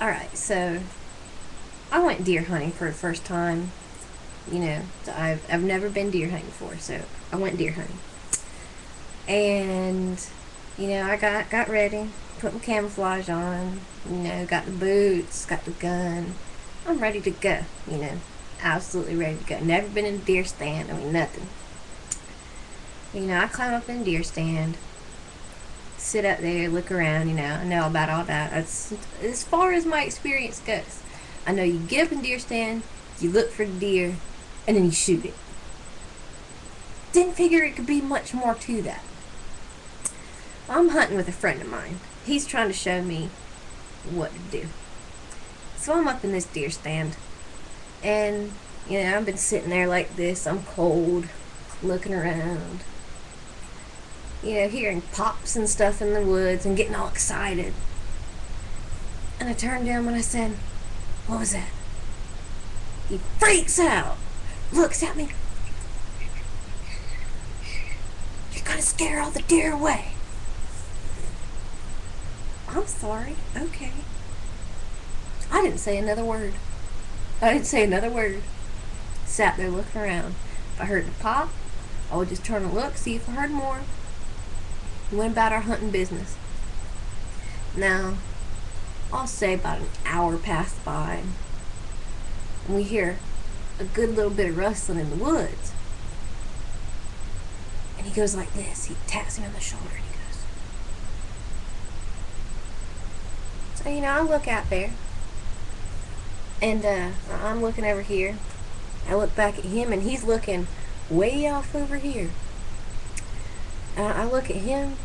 Alright, so I went deer hunting for the first time. You know, so I've never been deer hunting before, so I went deer hunting. And, you know, I got ready, put my camouflage on, you know, got the boots, got the gun. I'm ready to go, you know. Absolutely ready to go. Never been in a deer stand, I mean nothing. You know, I climb up in a deer stand, sit up there, look around, you know, I know about all that. That's as far as my experience goes. I know you get up in a deer stand, you look for the deer, and then you shoot it. Didn't figure it could be much more to that. I'm hunting with a friend of mine. He's trying to show me what to do. So I'm up in this deer stand, and, you know, I've been sitting there like this. I'm cold, looking around, you know, hearing pops and stuff in the woods and getting all excited. And I turned to him and I said, "What was that?" He freaks out, looks at me. "You're gonna scare all the deer away." I'm sorry, okay. I didn't say another word. Sat there looking around. If I heard the pop, I would just turn and look, see if I heard more. We went about our hunting business. Now, I'll say about an hour passed by, and we hear a good little bit of rustling in the woods. And he goes like this. He taps me on the shoulder and he goes. So, you know, I look out there, and I'm looking over here. I look back at him, and he's looking way off over here. I look at him,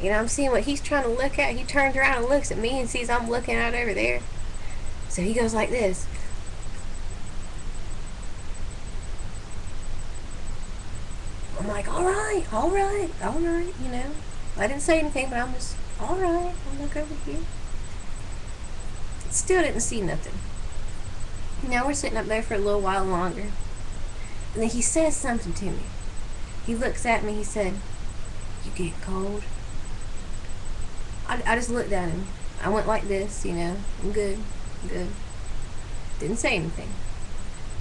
you know, I'm seeing what he's trying to look at. He turns around and looks at me and sees I'm looking out over there. So he goes like this. I'm like, all right, you know. I didn't say anything, but I'm just, all right, I'll look over here. Still didn't see nothing. Now we're sitting up there for a little while longer. And then he says something to me. He looks at me, he said, "You get cold?" I just looked at him. I went like this, you know. I'm good. Didn't say anything.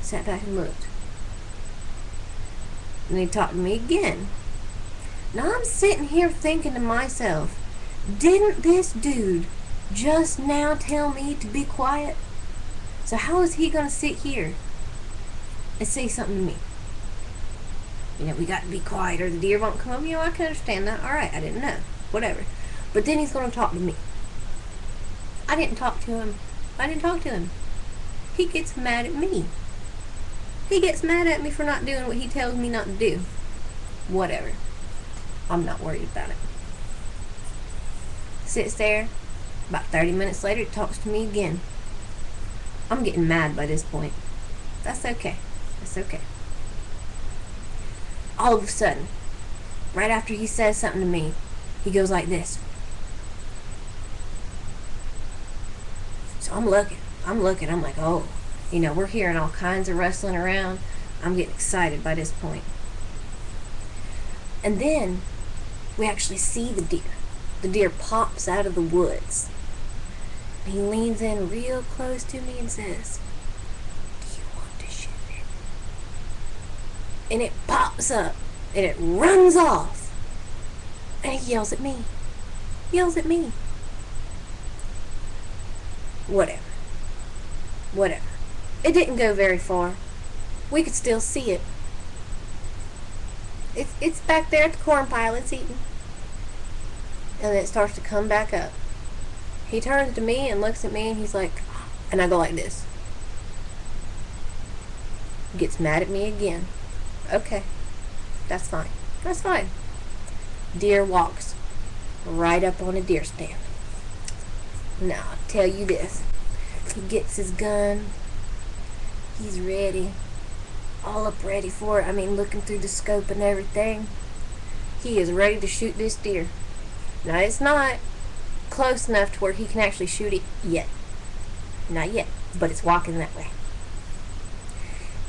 Sat back and looked. And he talked to me again. Now I'm sitting here thinking to myself, didn't this dude just now tell me to be quiet? So how is he going to sit here and say something to me? You know, we got to be quiet or the deer won't come up. You know, I can understand that. All right, I didn't know. Whatever. But then he's going to talk to me. I didn't talk to him. He gets mad at me. He gets mad at me for not doing what he tells me not to do. Whatever. I'm not worried about it. Sits there. About 30 minutes later, he talks to me again. I'm getting mad by this point. That's okay. All of a sudden, right after he says something to me, he goes like this. So I'm looking. I'm like, oh, you know, we're hearing all kinds of rustling around. I'm getting excited by this point. And then we actually see the deer. The deer pops out of the woods. He leans in real close to me and says, "Do you want to shoot it?" And it pops up and it runs off. And he yells at me. Whatever. It didn't go very far. We could still see it. It's back there at the corn pile. It's eating. And then it starts to come back up. He turns to me and looks at me and he's like, and I go like this. Gets mad at me again. Okay. That's fine. Deer walks right up on a deer stand. Now, I'll tell you this. He gets his gun. He's ready. All up ready for it. I mean, looking through the scope and everything. He is ready to shoot this deer. Now, it's not close enough to where he can actually shoot it yet. Not yet, but it's walking that way.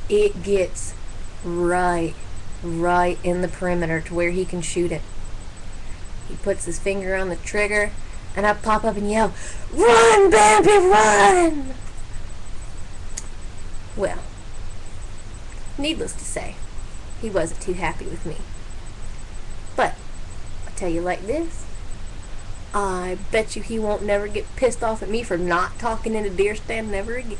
It gets right in the perimeter to where he can shoot it. He puts his finger on the trigger, and I'd pop up and yell, "Run, Bambi, run!" Well, needless to say, he wasn't too happy with me. But I tell you like this, I bet you he won't never get pissed off at me for not talking in a deer stand never again.